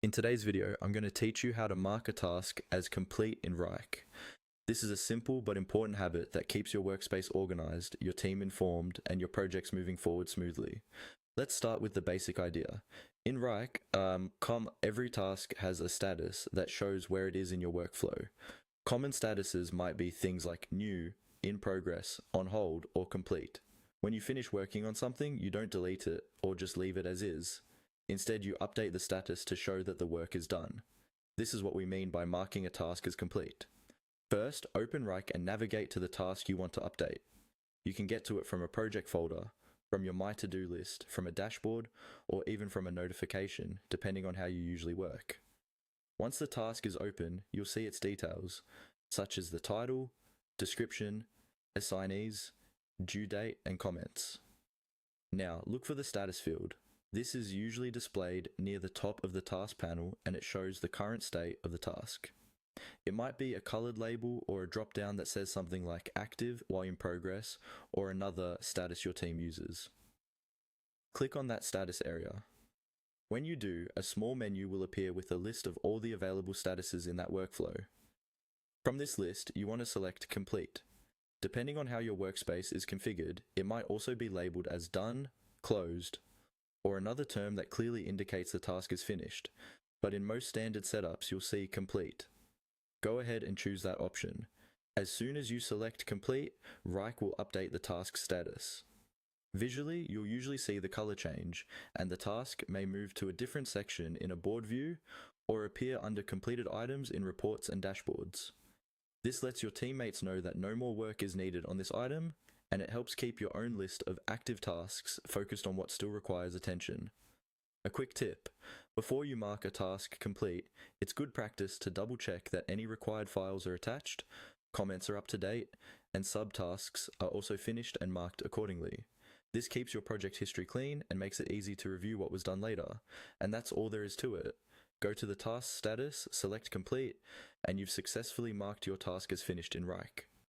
In today's video, I'm going to teach you how to mark a task as complete in Wrike. This is a simple but important habit that keeps your workspace organized, your team informed, and your projects moving forward smoothly. Let's start with the basic idea. In Wrike, every task has a status that shows where it is in your workflow. Common statuses might be things like new, in progress, on hold, or complete. When you finish working on something, you don't delete it or just leave it as is. Instead, you update the status to show that the work is done. This is what we mean by marking a task as complete. First, open Wrike and navigate to the task you want to update. You can get to it from a project folder, from your My To-Do list, from a dashboard, or even from a notification, depending on how you usually work. Once the task is open, you'll see its details, such as the title, description, assignees, due date, and comments. Now, look for the status field. This is usually displayed near the top of the task panel and it shows the current state of the task. It might be a colored label or a drop-down that says something like active while in progress or another status your team uses. Click on that status area. When you do, a small menu will appear with a list of all the available statuses in that workflow. From this list, you want to select Complete. Depending on how your workspace is configured, it might also be labeled as Done, Closed, or another term that clearly indicates the task is finished, but in most standard setups you'll see Complete. Go ahead and choose that option. As soon as you select Complete, Wrike will update the task status. Visually, you'll usually see the color change, and the task may move to a different section in a board view or appear under completed items in reports and dashboards. This lets your teammates know that no more work is needed on this item, and it helps keep your own list of active tasks focused on what still requires attention. A quick tip: before you mark a task complete, it's good practice to double check that any required files are attached, comments are up to date, and subtasks are also finished and marked accordingly. This keeps your project history clean and makes it easy to review what was done later. And that's all there is to it. Go to the task status, select complete, and you've successfully marked your task as finished in Wrike.